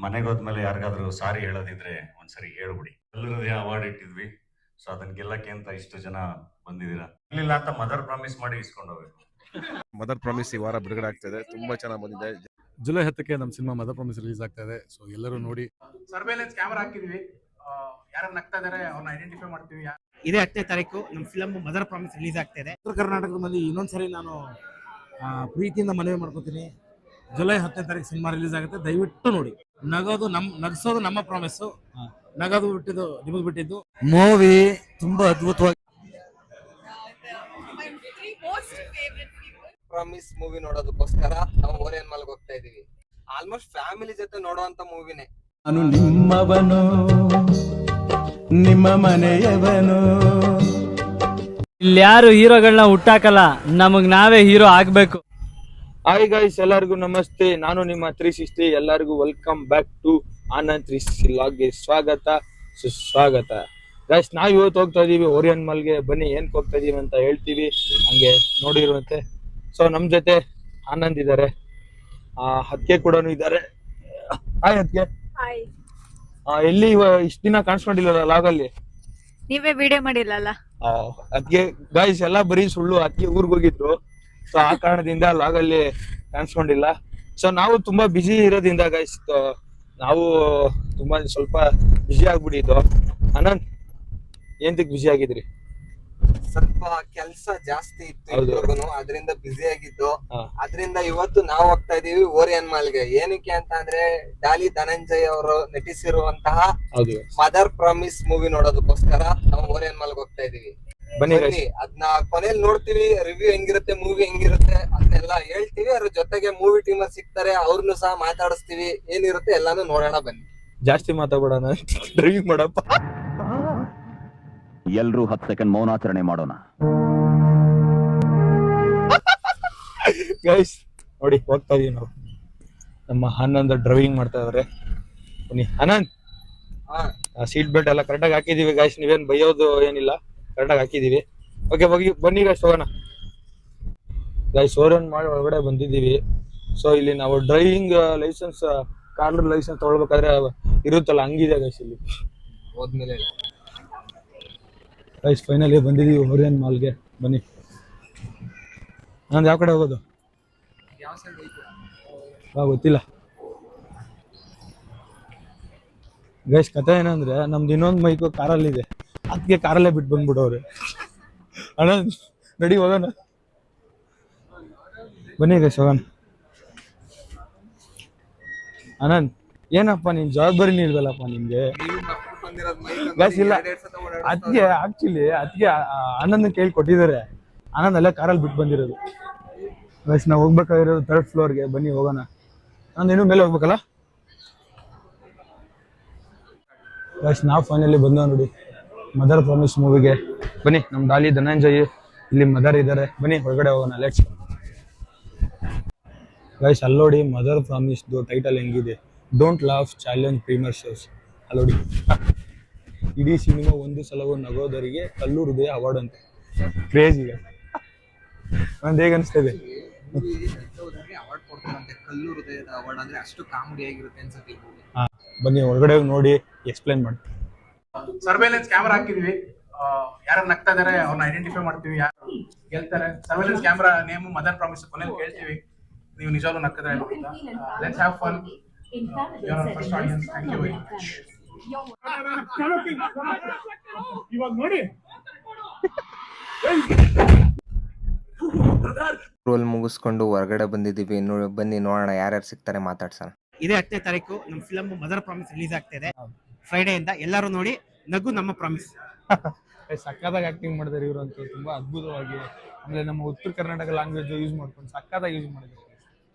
ಮನೆಗೆ ಹೋದ್ಮೇಲೆ ಯಾರಿಗಾದ್ರೂ ಸಾರಿ ಹೇಳೋದಿದ್ರೆ ಒಂದ್ಸರಿ ಹೇಳ್ಬಿಡಿ. ಎಲ್ಲರದೇ ಅವಾರ್ಡ್ ಇಟ್ಟಿದ್ವಿ, ಸೊ ಅದನ್ನ ಗೆಲ್ಲಕ್ಕೆ ಅಂತ ಇಷ್ಟು ಜನ ಬಂದಿದ್ದೀರಾ. ಇರ್ಲಿಲ್ಲ ಅಂತ ಮದರ್ ಪ್ರಾಮಿಸ್ ಮಾಡಿ ಇಸ್ಕೊಂಡು ಹೋಗ್ಬೇಕು. ಮದರ್ ಪ್ರಾಮಿಸ್ ಈ ವಾರ ಬಿಡುಗಡೆ ಆಗ್ತಿದೆ, ತುಂಬಾ ಚೆನ್ನಾಗಿ ಬಂದಿದೆ. ಜುಲೈ 10ಕ್ಕೆ ನಮ್ಮ ಸಿನಿಮಾ ಮದರ್ ಪ್ರಾಮಿಸ್ ರಿಲೀಸ್ ಆಗ್ತಾ ಇದೆ. ಸೊ ಎಲ್ಲರೂ ನೋಡಿ. ಸರ್ವೇಲೆನ್ಸ್ ಕ್ಯಾಮೆರಾ ಹಾಕಿದ್ವಿ, ಯಾರು ನಗ್ತಾ ಇದಾರೆ ಅವ್ರನ್ನ ಐಡೆಂಟಿಫೈ ಮಾಡ್ತೀವಿ. ಇದೇ 10ನೇ ತಾರೀಕು ನಮ್ಮ ಫಿಲಮ್ ಮದರ್ ಪ್ರಾಮಿಸ್ ರಿಲೀಸ್ ಆಗ್ತಾ ಇದೆ. ಉತ್ತರ ಕರ್ನಾಟಕದಲ್ಲಿ ಇನ್ನೊಂದ್ಸರಿ ನಾನು ಪ್ರೀತಿಯಿಂದ ಮನವಿ ಮಾಡ್ಕೋತೀನಿ. ಜುಲೈ 10ನೇ ತಾರೀಕು ಸಿನಿಮಾ ರಿಲೀಸ್ ಆಗುತ್ತೆ, ದಯವಿಟ್ಟು ನೋಡಿ. ನಗಿಸೋದು ನಮ್ಮ ಪ್ರಾಮಿಸ್ಸು, ನಗದು ಬಿಟ್ಟಿದ್ದು ನಿಮಗೆ ಬಿಟ್ಟಿದ್ದು. ಮೂವಿ ತುಂಬಾ ಅದ್ಭುತವಾಗಿ ಪ್ರಾಮಿಸ್ ಮೂವಿ ನೋಡೋದಕ್ಕೋಸ್ಕರ ನಾವು ಓರಿಯನ್ ಮಾಲ್ಗೆ ಹೋಗ್ತಾ ಇದೀವಿ. ಆಲ್ಮೋಸ್ಟ್ ಫ್ಯಾಮಿಲಿ ಜೊತೆ ನೋಡುವಂತ ಮೂವಿನೇ. ನಾನು ನಿಮ್ಮವನು, ನಿಮ್ಮ ಮನೆಯವನು. ಇಲ್ಲಿ ಯಾರು ಹೀರೋಗಳನ್ನ ಹುಟ್ಟಾಕಲ್ಲ, ನಮಗ್ ನಾವೇ ಹೀರೋ ಆಗ್ಬೇಕು. ಹಾಯ್ ಗೈಸ್, ಎಲ್ಲರಿಗೂ ನಮಸ್ತೆ. ನಾನು ನಿಮ್ಮ 360. ಎಲ್ಲರಿಗೂ ವೆಲ್ಕಮ್ ಬ್ಯಾಕ್ ಟು ಆನಂದ್ 360 ವ್ಲಾಗ್ಗೆ ಸ್ವಾಗತ ಸುಸ್ವಾಗತ. ಗೈಸ್, ನಾವು ಇವತ್ತು ಹೋಗ್ತಾ ಇದೀವಿ ಓರಿಯನ್ ಮಾಲ್ಗೆ. ಬನ್ನಿ ಏನಕ್ಕೆ ಹೋಗ್ತಾ ಇದೀವಿ ಅಂತ ಹೇಳ್ತೀವಿ, ಹಂಗೆ ನೋಡಿರುವಂತೆ. ಸೊ ನಮ್ ಜೊತೆ ಆನಂದ್ ಇದ್ದಾರೆ, ಹತ್ಗೆ ಕೂಡ ಇದ್ದಾರೆ. ಹಾಯ್ ಹತ್ಗೆ. ಎಲ್ಲಿ ಇಷ್ಟ ದಿನ ಕಾಣಿಸ್ಕೊಂಡಿಲ್ಲ ಲಾಗಲ್ಲಿ? ನೀವೇ ವಿಡಿಯೋ ಮಾಡಿಲ್ಲಲ್ಲ ಅದ್ಗೆ. ಗೈಸ್ ಎಲ್ಲ ಬರೀ ಸುಳ್ಳು. ಅದ್ಗೆ ಊರ್ಗ್ ಹೋಗಿದ್ರು, ಸೊ ಆ ಕಾರಣದಿಂದ ಲಾಗಲ್ಲಿ ಕಾಣಿಸ್ಕೊಂಡಿಲ್ಲ. ಸೊ ನಾವು ತುಂಬಾ ಬಿಸಿ ಇರೋದ್ರಿಂದ ಗೈಸ್, ನಾವು ತುಂಬಾ ಸ್ವಲ್ಪ ಬಿಸಿ ಆಗ್ಬಿಟ್ಟಿದ್ದು. ಆನಂದ್, ಏಂತಕ್ ಬಿಸಿ ಆಗಿದ್ರಿ? ಸ್ವಲ್ಪ ಕೆಲ್ಸ ಜಾಸ್ತಿ ಇತ್ತು ಇವ್ರಿಗೂ, ಅದರಿಂದ ಬ್ಯುಸಿ ಆಗಿದ್ದು. ಅದರಿಂದ ಇವತ್ತು ನಾವು ಹೋಗ್ತಾ ಇದೀವಿ ಓರಿಯನ್ ಮಾಲ್ಗೆ. ಏನಕ್ಕೆ ಅಂತ ಅಂದ್ರೆ ಡಾಲಿ ಧನಂಜಯ್ ಅವರು ನಟಿಸಿರುವಂತಹ ಮದರ್ ಪ್ರಾಮಿಸ್ ಮೂವಿ ನೋಡೋದಕ್ಕೋಸ್ಕರ ನಾವು ಓರಿಯನ್ ಮಾಲ್ಗೆ ಹೋಗ್ತಾ ಇದೀವಿ. ಬನ್ನಿ, ಅದನ್ನ ಕೊನೆಯಲ್ಲಿ ನೋಡ್ತೀವಿ, ರಿವ್ಯೂ ಹೆಂಗಿರುತ್ತೆ, ಮೂವಿ ಹೆಂಗಿರುತ್ತೆ ಅದನ್ನೆಲ್ಲ ಹೇಳ್ತೀವಿ. ಅದ್ರ ಜೊತೆಗೆ ಮೂವಿ ಟೀಮರ್ ಸಿಗ್ತಾರೆ, ಅವ್ರನ್ನು ಸಹ ಮಾತಾಡಿಸ್ತೀವಿ. ಏನಿರುತ್ತೆ ಎಲ್ಲಾನು ನೋಡೋಣ ಬನ್ನಿ. ಜಾಸ್ತಿ ಮಾತಾಡೋಣ, ಡ್ರೈವಿಂಗ್ ಮಾಡಪ್ಪ. ಎಲ್ರೂ 10 ಸೆಕೆಂಡ್ ಮೌನಾಚರಣೆ ಮಾಡೋಣ. ಗೈಸ್ ನೋಡಿ, ಹೋಗ್ತಾ ಇದೀವಿ ನಾವು. ನಮ್ಮ ಆನಂದ್ ಡ್ರೈವಿಂಗ್ ಮಾಡ್ತಾ ಇದಾರೆ. ಬನ್ನಿ ಆನಂದ್. ಸೀಟ್ ಬೆಲ್ಟ್ ಎಲ್ಲ ಕರೆಕ್ಟಾಗಿ ಹಾಕಿದೀವಿ ಗೈಸ್, ನೀವೇನ್ ಬೈಯೋದು ಏನಿಲ್ಲ, ಕರೆಕ್ಟಾಗಿ ಹಾಕಿದೀವಿ. ಓಕೆ, ಬನ್ನಿ ಗೈಸ್ ಹೋಗೋಣ. ಗೈಸ್ ಓರಿಯನ್ ಮಾಡಿ ಒಳಗಡೆ ಬಂದಿದ್ದೀವಿ. ಸೊ ಇಲ್ಲಿ ನಾವು ಡ್ರೈವಿಂಗ್ ಲೈಸೆನ್ಸ್, ಕಾರ್ ಲೈಸೆನ್ಸ್ ತಗೊಳ್ಬೇಕಾದ್ರೆ ಇರುತ್ತಲ್ಲ, ಹಂಗಿದೆ ಗೈಸ್ ಇಲ್ಲಿ. ಹೋದ್ಮೇಲೆ ಗೈಸ್ ಫೈನಲಿ ಬಂದಿದ್ದೀವಿ ಓರಿಯನ್ ಮಾಲ್ಗೆ. ಬನ್ನಿ. ನಂದು ಯಾವ ಕಡೆ ಹೋಗೋದು ಗೊತ್ತಿಲ್ಲ ಗೈಸ್. ಕತೆ ಏನಂದ್ರೆ, ನಮ್ದು ಇನ್ನೊಂದು ಮೈಕು ಕಾರಲ್ಲಿದೆ, ಅದಕ್ಕೆ ಕಾರಲ್ಲೇ ಬಿಟ್ಟು ಬಂದ್ಬಿಡೋರು. ಅಣ್ಣ ನಡಿ ಹೋಗೋಣ, ಬನ್ನಿ ಗೈಸ್ ಹೋಗೋಣ. ಆನಂದ್, ಏನಪ್ಪ ನೀನ್ ಜವಾಬ್ದಾರಿ ಇಲ್ವಲ್ಲಪ್ಪ ನಿಮ್ಗೆ? ಗೈಸ್ ಇಲ್ಲ, ಅದಕ್ಕೆ ಆಕ್ಚುಲಿ ಅದಕ್ಕೆ ಆನಂದ್ ಕೇಳಿ ಕೊಟ್ಟಿದ್ದಾರೆ. ಆನಂದ್ ಅಲ್ಲೇ ಕಾರಲ್ಲಿ ಬಿಟ್ಟು ಬಂದಿರೋದು. ಗೈಸ್ ನಾವು ಹೋಗ್ಬೇಕಾಗಿರೋದು 3rd ಫ್ಲೋರ್ಗೆ. ಬನ್ನಿ ಹೋಗೋಣ. ನಾನು ಇನ್ನೂ ಮೇಲೆ ಹೋಗ್ಬೇಕಲ್ಲ ಗೈಸ್. ನಾವು ಫೈನಲಿ ಬಂದೋ ನೋಡಿ ಮದರ್ ಪ್ರಾಮಿಸ್ ಮೂವಿಗೆ. ಬನ್ನಿ, ನಮ್ ಡಾಲಿ ಧನಂಜಯ್ ಇಲ್ಲಿ ಮದರ್ ಇದ್ದಾರೆ. ಬನ್ನಿ ಹೊರಗಡೆ ಹೋಗೋಣ, ಲೆಟ್ಸ್. ಗೈಸ್ ಅಲ್ಲೋಡಿ, ಮದರ್ ಪ್ರಾಮಿಸ್ ಟೈಟಲ್ ಹೆಂಗಿದೆ, don't laugh challenge premiere shows. ಅಲ್ಲೋಡಿ, ಇಡೀ ಸಿನಿಮಾ ಒಂದು ಸಲವೂ ನಗೋದರಿಗೆ ಕಲ್ಲು ಹೃದಯ ಅವಾರ್ಡ್ ಅಂತ. ಕ್ರೇಜ್ ಈಗ ನಂದು ಹೇಗೆ ಅನಿಸ್ತದೆ? ಅವಾರ್ಡ್ ಕೊಡ್ತಾರಂತೆ, ಕಲ್ಲು ಹೃದಯದ ಅವಾರ್ಡ್. ಅಂದ್ರೆ ಅಷ್ಟು ಕಾಮಿಡಿ ಆಗಿರುತ್ತೆ ಅನ್ಸುತ್ತೆ. ಬನ್ನಿ ಒಳಗಡೆ ನೋಡಿ ಎಕ್ಸ್ಪ್ಲೈನ್ ಮಾಡಿ. ಸರ್ವೇಲೆನ್ಸ್ ಕ್ಯಾಮೆರಾ ಹಾಕಿದ್ವಿ, ಯಾರು ನಗ್ತಾ ಇದಾರೆ ಅವ್ರನ್ನ ಐಡೆಂಟಿಫೈ ಮಾಡ್ತೀವಿ, ಯಾರು ಗೆಲ್ತಾರೆ. Surveillance camera name mother promise ಕೊನೆಯಲ್ಲಿ ಕೇಳ್ತೀವಿ, ನೀವು ನಿಜವಾಗ್ಲೂ ನಗ್ತಿದ್ರೆ let's have fun. You are first audience. Thank you very much. ಇವಾಗ ನೋಡಿ ರೋಲ್ ಮುಗಿಸ್ಕೊಂಡು ಹೊರಗಡೆ ಬಂದಿದ್ದೀವಿ. ಬನ್ನಿ ನೋಡೋಣ ಯಾರ್ಯಾರು ಸಿಗ್ತಾರೆ, ಮಾತಾಡ್ಸೋಣ. ಇದೇ 10ನೇ ತಾರೀಕು ನಮ್ಮ ಫಿಲಮ್ ಮದರ್ ಪ್ರಾಮಿಸ್ ರಿಲೀಸ್ ಆಗ್ತಾ ಇದೆ. ಫ್ರೈಡೆಯಿಂದ ಎಲ್ಲರೂ ನೋಡಿ, ನಗು ನಮ್ಮ ಪ್ರಾಮಿಸ್. ಸಕ್ಕತ್ತಾಗಿ ಆಕ್ಟಿಂಗ್ ಮಾಡಿದ್ದಾರೆ ಇವರು ಅಂತೂ, ತುಂಬಾ ಅದ್ಭುತವಾಗಿ. ಆಮೇಲೆ ನಮ್ಮ ಉತ್ತರ ಕರ್ನಾಟಕ ಲ್ಯಾಂಗ್ವೇಜ್ ಯೂಸ್ ಮಾಡ್ಕೊಂಡು ಸಕ್ಕತ್ತಾಗಿ ಯೂಸ್ ಮಾಡಿದ್ದಾರೆ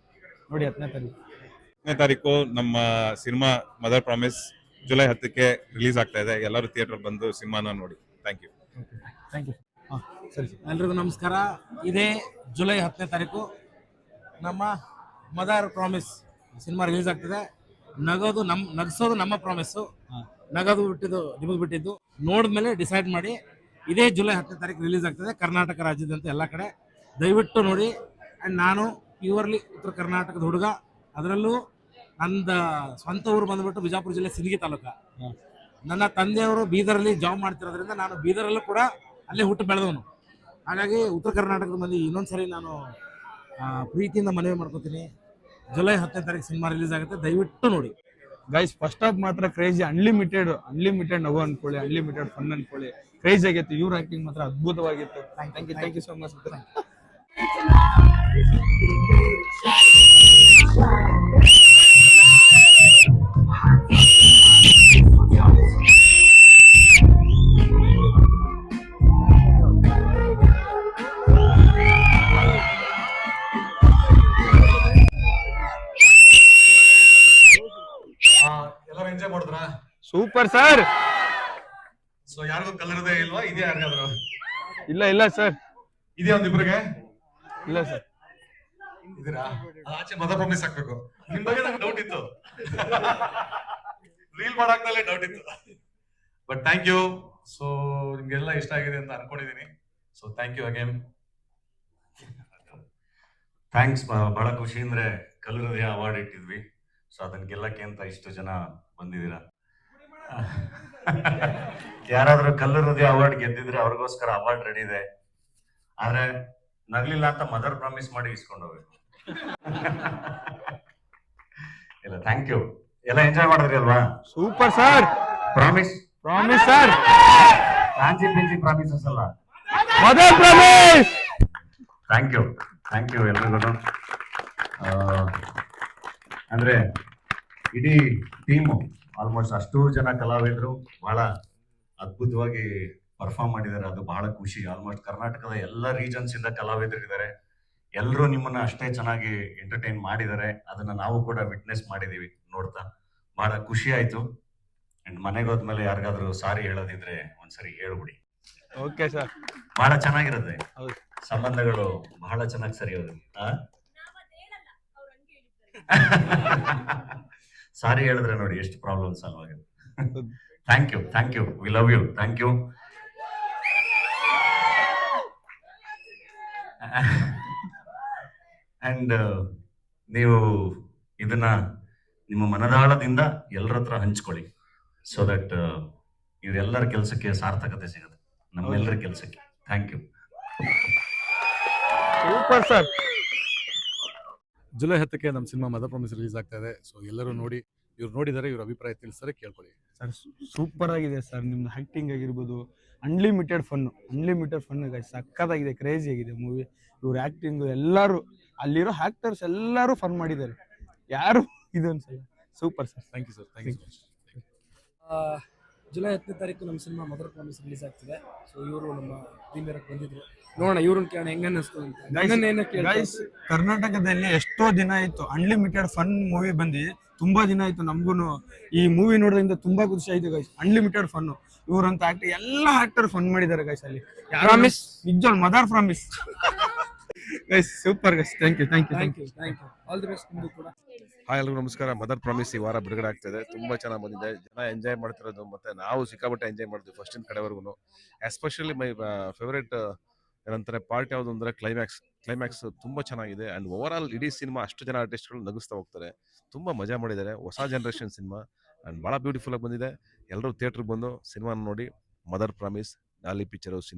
ನೋಡಿ. 10ನೇ ತಾರೀಕು ನಮ್ಮ ಸಿನಿಮಾ ಮದರ್ ಪ್ರಾಮಿಸ್ ಜುಲೈ 10ಕ್ಕೆ ರಿಲೀಸ್ ಆಗ್ತಾ ಇದೆ. ಎಲ್ಲರೂ ಥಿಯೇಟರ್ ಬಂದು ಸಿನಿಮಾನ ನೋಡಿ. Thank you. ಸರಿ, ಎಲ್ರಿಗೂ ನಮಸ್ಕಾರ. ಇದೇ ಜುಲೈ 10ನೇ ತಾರೀಕು ನಮ್ಮ ಮದರ್ ಪ್ರಾಮಿಸ್ ಸಿನಿಮಾ ರಿಲೀಸ್ ಆಗ್ತಿದೆ. ನಗಿಸೋದು ನಮ್ಮ ಪ್ರಾಮಿಸ್ಸು, ನಗದು ಬಿಟ್ಟಿದ್ದು ನಿಮಗೆ ಬಿಟ್ಟಿದ್ದು. ನೋಡಿದ್ಮೇಲೆ ಡಿಸೈಡ್ ಮಾಡಿ. ಇದೇ ಜುಲೈ 10ನೇ ತಾರೀಕು ರಿಲೀಸ್ ಆಗ್ತದೆ ಕರ್ನಾಟಕ ರಾಜ್ಯದಂತ ಎಲ್ಲ ಕಡೆ, ದಯವಿಟ್ಟು ನೋಡಿ. ಆ್ಯಂಡ್ ನಾನು ಪ್ಯೂರ್ಲಿ ಉತ್ತರ ಕರ್ನಾಟಕದ ಹುಡುಗ, ಅದರಲ್ಲೂ ನಂದ ಸ್ವಂತ ಊರು ಬಂದ್ಬಿಟ್ಟು ಬಿಜಾಪುರ ಜಿಲ್ಲೆ ಸಿಂದಗಿ ತಾಲೂಕ. ನನ್ನ ತಂದೆಯವರು ಬೀದರಲ್ಲಿ ಜಾಬ್ ಮಾಡ್ತಿರೋದ್ರಿಂದ ನಾನು ಬೀದರಲ್ಲೂ ಕೂಡ ಅಲ್ಲೇ ಹುಟ್ಟು ಬೆಳೆದವನು. ಹಾಗಾಗಿ ಉತ್ತರ ಕರ್ನಾಟಕದ ಮಂದಿ ಇನ್ನೊಂದ್ಸರಿ ನಾನು ಪ್ರೀತಿಯಿಂದ ಮನವಿ ಮಾಡ್ಕೋತೀನಿ, ಜುಲೈ 10ನೇ ತಾರೀಕು ಸಿನಿಮಾ ರಿಲೀಸ್ ಆಗುತ್ತೆ, ದಯವಿಟ್ಟು ನೋಡಿ. ಗೈಸ್ ಫಸ್ಟ್ ಹಾಫ್ ಮಾತ್ರ ಕ್ರೇಜಿ, ಅನ್ಲಿಮಿಟೆಡ್ ನಗು ಅನ್ಕೊಳ್ಳಿ, ಅನ್ಲಿಮಿಟೆಡ್ ಫನ್ ಅನ್ಕೊಳ್ಳಿ, ಕ್ರೇಜಿ ಆಗಿತ್ತು. ಇವ್ರ ಆಕ್ಟಿಂಗ್ ಮಾತ್ರ ಅದ್ಭುತವಾಗಿತ್ತು. Thank you so much. ಎಲ್ಲರೂ ಎಂಜಾಯ್ ಮಾಡಿದ್ರಾ? Super sir. ಸೊ ಯಾರಿಗೂ ಕಲರದೇ ಇಲ್ವಾ? ಇದೆಯಾ ಯಾರಿಗಾದ್ರು? ಇಲ್ಲ ಸರ್. ಇದೆಯಾ ಒಂದಿಬ್ರಿಗೆ? ಇಲ್ಲ ಸರ್. ಇದೀರಾ? ಆಚೆ ಮದರ್ ಪ್ರಾಮಿಸ್ ಹಾಕ್ಬೇಕು. ನಿಮ್ ಬಗ್ಗೆ ನಂಗೆ ಡೌಟ್ ಇತ್ತು, ರೀಲ್ ಮಾಡಾಕ್ದಲ್ಲೇ ಡೌಟ್ ಇತ್ತು. But thank you. ಸೊ ನಿಮ್ಗೆಲ್ಲ ಇಷ್ಟ ಆಗಿದೆ ಅಂತ ಅನ್ಕೊಂಡಿದೀನಿ. So thank you again. Thanks. ಬಹಳ ಖುಷಿ ಅಂದ್ರೆ ಕಲ್ಲು ಹೃದಯ ಅವಾರ್ಡ್ ಇಟ್ಟಿದ್ವಿ. ಸೊ ಅದನ್ನ ಗೆಲ್ಲಕ್ಕೆ ಅಂತ ಇಷ್ಟು ಜನ ಬಂದಿದ್ದೀರಾ. ಯಾರಾದ್ರೂ ಕಲ್ಲು ಹೃದಯ ಅವಾರ್ಡ್ ಗೆದ್ದಿದ್ರೆ ಅವ್ರಿಗೋಸ್ಕರ ಅವಾರ್ಡ್ ರೆಡಿ ಇದೆ. ಆದ್ರೆ ನಗ್ಲಿಲ್ಲ ಅಂತ ಮದರ್ ಪ್ರಾಮಿಸ್ ಮಾಡಿ ಇಸ್ಕೊಂಡು ಹೋಗ್ಬೇಕು. ಇಲ್ಲ, ಥ್ಯಾಂಕ್ ಯು. ಎಲ್ಲ ಎಂಜಾಯ್ ಮಾಡಿದ್ರಿ ಅಲ್ವಾ? Super sir. Promise sir. Fancy ಪಿನ್ಸಿ ಪ್ರಾಮಿಸಸ್ ಅಲ್ಲ, ಮದರ್ ಪ್ರಾಮಿಸ್. ಥ್ಯಾಂಕ್ ಯು ಎಲ್ರಿಗೂ. ಅಂದ್ರೆ ಇಡೀ ಟೀಮು ಆಲ್ಮೋಸ್ಟ್ ಅಷ್ಟು ಜನ ಕಲಾವಿದರು ಬಹಳ ಅದ್ಭುತವಾಗಿ ಪರ್ಫಾರ್ಮ್ ಮಾಡಿದ್ದಾರೆ. ಅದು ಬಹಳ ಖುಷಿ. ಆಲ್ಮೋಸ್ಟ್ ಕರ್ನಾಟಕದ ಎಲ್ಲ ರೀಜನ್ಸ್ ಇಂದ ಕಲಾವಿದರು ಇದ್ದಾರೆ. ಎಲ್ಲರೂ ನಿಮ್ಮನ್ನ ಅಷ್ಟೇ ಚೆನ್ನಾಗಿ ಎಂಟರ್ಟೈನ್ ಮಾಡಿದ್ದಾರೆ. ಅದನ್ನ ನಾವು ಕೂಡ ವಿಟ್ನೆಸ್ ಮಾಡಿದೀವಿ ನೋಡ್ತಾ. ಬಹಳ ಖುಷಿ ಆಯ್ತು. ಅಂಡ್ ಮನೆಗೆ ಹೋದ್ಮೇಲೆ ಯಾರಿಗಾದ್ರೂ ಸಾರಿ ಹೇಳೋದಿದ್ರೆ ಒಂದ್ಸರಿ ಹೇಳ್ಬಿಡಿ. Okay sir. ಬಹಳ ಚೆನ್ನಾಗಿರುತ್ತೆ, ಹೌದು. ಸಂಬಂಧಗಳು ಬಹಳ ಚೆನ್ನಾಗಿ ಸರಿಯೋದು. ಸಾರಿ ಹೇಳಿದ್ರೆ ನೋಡಿ ಎಷ್ಟು ಪ್ರಾಬ್ಲಮ್ ಸಾಲ್ವ್ ಆಗಿದೆ. Thank you. We love you. Thank you. And ನೀವು ಇದನ್ನ ನಿಮ್ಮ ಮನದಾಳದಿಂದ ಎಲ್ಲರ ಹತ್ರ ಹಂಚ್ಕೊಳ್ಳಿ. ಸೊ ದಟ್ ಇವರೆಲ್ಲರ ಕೆಲಸಕ್ಕೆ ಸಾರ್ಥಕತೆ ಸಿಗುತ್ತೆ, ನಮ್ಮೆಲ್ಲರ ಕೆಲಸಕ್ಕೆ. Thank you. Super sir. July 10ಕ್ಕೆ ನಮ್ಮ ಸಿನಿಮಾ ಮದರ್ ಪ್ರಾಮಿಸ್ ರಿಲೀಸ್ ಆಗ್ತಾ ಇದೆ. ಸೊ ಎಲ್ಲರೂ ನೋಡಿ, ಇವ್ರು ನೋಡಿದರೆ ಇವ್ರ ಅಭಿಪ್ರಾಯ ತಿಳಿಸ್ತಾರೆ, ಕೇಳ್ಕೊಳ್ಳಿ. ಸರ್ ಸೂಪರ್ ಆಗಿದೆ ಸರ್. ನಿಮ್ದು ಆಕ್ಟಿಂಗ್ ಆಗಿರ್ಬೋದು, ಅನ್ಲಿಮಿಟೆಡ್ ಫನ್ ಗೈಸ್, ಸಕ್ಕತ್ತಾಗಿದೆ, ಕ್ರೇಜಿ ಆಗಿದೆ ಮೂವಿ. ಇವ್ರ ಆಕ್ಟಿಂಗ್ ಎಲ್ಲರೂ, ಅಲ್ಲಿರೋ ಆಕ್ಟರ್ಸ್ ಎಲ್ಲರೂ ಫನ್ ಮಾಡಿದ್ದಾರೆ, ಯಾರು ಇದು ಅನ್ಸಲ್ಲ. Super sir. Thank you sir. Thank you so much. July 10ನೇ ತಾರೀಕು ನಮ್ಮ ಸಿನಿಮಾ ಮದರ್ ಪ್ರಾಮಿಸ್ ರಿಲೀಸ್ ಆಗ್ತಿದೆ. ಸೊ ಇವರು ನಮ್ಮ ಪ್ರೀಮಿಯರ್ ಬಂದಿದ್ರು, ನೋಡೋಣ ಇವ್ರನ್ನ ಕೇಳೋಣ ಹೆಂಗ ಅನ್ನಿಸ್ತು ಅಂತ. ಗೈಸ್ ಕರ್ನಾಟಕದಲ್ಲಿ ಎಷ್ಟೋ ದಿನ ಆಯ್ತು ಅನ್ಲಿಮಿಟೆಡ್ ಫನ್ ಮೂವಿ ಬಂದು, ತುಂಬಾ ದಿನ ಆಯ್ತು. ನಮ್ಗೂನು ಈ ಮೂವಿ ನೋಡೋದ್ರಿಂದ ತುಂಬಾ ಖುಷಿ ಆಯ್ತು ಗೈಸ್. ಅನ್ಲಿಮಿಟೆಡ್ ಫನ್, ಇವ್ರಂತ ಆಕ್ಟರ್ ಎಲ್ಲ ಆಕ್ಟರ್ ಫನ್ ಮಾಡಿದ್ದಾರೆ ಗೈಸ್. ಅಲ್ಲಿ ಪ್ರಾಮಿಸ್ ನಿಜ mother promise guys. Super guys. Thank you. All the best ನಿಮ್ದು ಕೂಡ. ಹಾಯ್ ಎಲ್ರಿಗೂ ನಮಸ್ಕಾರ. ಮದರ್ ಪ್ರಾಮಿಸ್ ಈ ವಾರ ಬಿಡುಗಡೆ ಆಗ್ತಿದೆ. ತುಂಬಾ ಚೆನ್ನಾಗಿ ಬಂದಿದೆ, ಜನ ಎಂಜಾಯ್ ಮಾಡ್ತಿರೋದು, ಮತ್ತೆ ನಾವು ಸಿಕ್ಕಾಪಟ್ಟೆ ಎಂಜಾಯ್ ಮಾಡ್ತೀವಿ ಫಸ್ಟ್ ಇಂದ ಕಡೆವರೆಗೂ. ಎಸ್ಪೆಷಲಿ ಮೈ ಫೇವರೇಟ್ ಏನಂತಾರೆ ಪಾರ್ಟ್ ಯಾವುದು ಅಂದ್ರೆ ಕ್ಲೈಮ್ಯಾಕ್ಸ್ ತುಂಬಾ ಚೆನ್ನಾಗಿದೆ. ಅಂಡ್ ಓವರ್ ಆಲ್ ಇಡೀ ಸಿನಿಮಾ ಅಷ್ಟು ಜನ ಆರ್ಟಿಸ್ಟ್ಗಳು ನಗಿಸ್ತಾ ಹೋಗ್ತಾರೆ, ತುಂಬಾ ಮಜಾ ಮಾಡಿದ್ದಾರೆ. ಹೊಸ ಜನರೇಷನ್ ಸಿನಿಮಾ ಅಂಡ್ ಬಹಳ ಬ್ಯೂಟಿಫುಲ್ ಆಗಿ ಬಂದಿದೆ. ಎಲ್ಲರೂ ಥಿಯೇಟರ್ಗೆ ಬಂದು ಸಿನಿಮಾ ನೋಡಿ. ಮದರ್ ಪ್ರಾಮಿಸ್ ಡಾಲಿ ಪಿಕ್ಚರ್ಸ್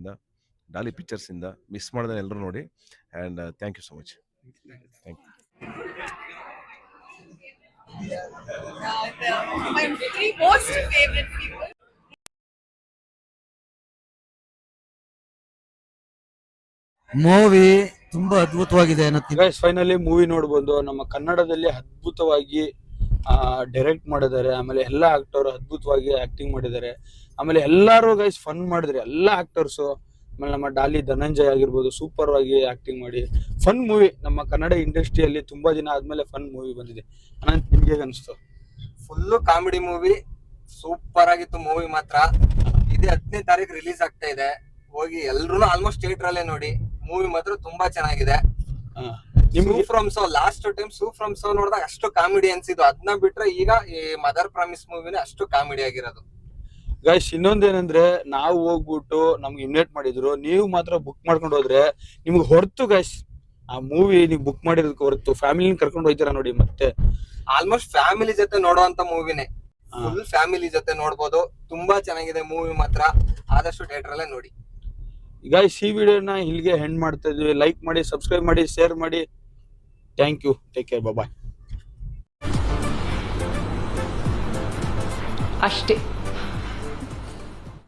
ಇಂದ ಮಿಸ್ ಮಾಡಿದ್ರೆ ಎಲ್ಲರೂ ನೋಡಿ. And thank you so much. Thank you. My three most favorite people. Movie ತುಂಬಾ ಅದ್ಭುತವಾಗಿದೆ. ಗೈಸ್ ಫೈನಲಿ ಮೂವಿ ನೋಡ್ಬೋದು. ನಮ್ಮ ಕನ್ನಡದಲ್ಲಿ ಅದ್ಭುತವಾಗಿ ಡೈರೆಕ್ಟ್ ಮಾಡಿದ್ದಾರೆ. ಆಮೇಲೆ ಎಲ್ಲ ಆಕ್ಟರ್ ಅದ್ಭುತವಾಗಿ ಆಕ್ಟಿಂಗ್ ಮಾಡಿದ್ದಾರೆ. ಆಮೇಲೆ ಎಲ್ಲಾರು ಗೈಸ್ ಫನ್ ಮಾಡಿದ್ರೆ ಎಲ್ಲ ಆಕ್ಟರ್ಸು. ಆಮೇಲೆ ನಮ್ಮ ಡಾಲಿ ಧನಂಜಯ್ ಆಗಿರ್ಬೋದು, ಸೂಪರ್ ಆಗಿ ಆಕ್ಟಿಂಗ್ ಮಾಡಿ ಫನ್ ಮೂವಿ. ನಮ್ಮ ಕನ್ನಡ ಇಂಡಸ್ಟ್ರಿಯಲ್ಲಿ ತುಂಬಾ ದಿನ ಆದ್ಮೇಲೆ ಫನ್ ಮೂವಿ ಬಂದಿದೆ. ಅನಂತ್ ನಿಮ್ಗೆ ಹೇಗೆ ಅನಿಸ್ತು? ಫುಲ್ಲು ಕಾಮಿಡಿ ಮೂವಿ, ಸೂಪರ್ ಆಗಿತ್ತು ಮೂವಿ ಮಾತ್ರ. ಇದೇ 10ನೇ ತಾರೀಕು ರಿಲೀಸ್ ಆಗ್ತಾ ಇದೆ. ಹೋಗಿ ಎಲ್ರು ಆಲ್ಮೋಸ್ಟ್ ಥಿಯೇಟರ್ ಅಲ್ಲೇ ನೋಡಿ. ಮೂವಿ ಮಾತ್ರ ತುಂಬಾ ಚೆನ್ನಾಗಿದೆ. Last time Su from So ನೋಡಿದಾಗ ಅಷ್ಟು ಕಾಮಿಡಿ ಅನ್ಸಿದ್ದು. ಅದನ್ನ ಬಿಟ್ರೆ ಈಗ ಈ ಮದರ್ ಪ್ರಾಮಿಸ್ ಮೂವಿನೇ ಅಷ್ಟು ಕಾಮಿಡಿ ಆಗಿರೋದು. ಗೈಸ್ ಇನ್ನೊಂದೇನಂದ್ರೆ, ನಾವು ಹೋಗ್ಬಿಟ್ಟು ನಮ್ಗೆ ಇನ್ವೈಟ್ ಮಾಡಿದ್ರು, ನೀವು ಮಾತ್ರ ಬುಕ್ ಮಾಡ್ಕೊಂಡು ಹೋದ್ರೆ ನಿಮ್ಗೆ ಹೊರತು ಗೈಸ್ ಆ ಮೂವಿ ನೀವು ಬುಕ್ ಮಾಡಿರೋದಕ್ಕೆ ಹೊರತು ಫ್ಯಾಮಿಲಿನ ಕರ್ಕೊಂಡು ಹೋಗ್ತೀರಾ ನೋಡಿ. ಮತ್ತೆ ಆಲ್ಮೋಸ್ಟ್ ಫ್ಯಾಮಿಲಿ ಜೊತೆ ನೋಡುವಂತ ಮೂವಿನೇ, ಫುಲ್ ಫ್ಯಾಮಿಲಿ ಜೊತೆ ನೋಡ್ಬೋದು. ತುಂಬಾ ಚೆನ್ನಾಗಿದೆ ಮೂವಿ ಮಾತ್ರ, ಆದಷ್ಟು ಥಿಯೇಟರ್ ಅಲ್ಲೇ ನೋಡಿ. ಈಗ ಈ ವಿಡಿಯೋನ ಇಲ್ಲಿಗೆ ಹೆಂಡ್ ಮಾಡ್ತಾ ಇದೀವಿ. ಲೈಕ್ ಮಾಡಿ, ಸಬ್ಸ್ಕ್ರೈಬ್ ಮಾಡಿ, ಶೇರ್ ಮಾಡಿ. ಥ್ಯಾಂಕ್ ಯು, ಟೇಕ್ ಕೇರ್, ಬಾಯ್. ಅಷ್ಟೇ.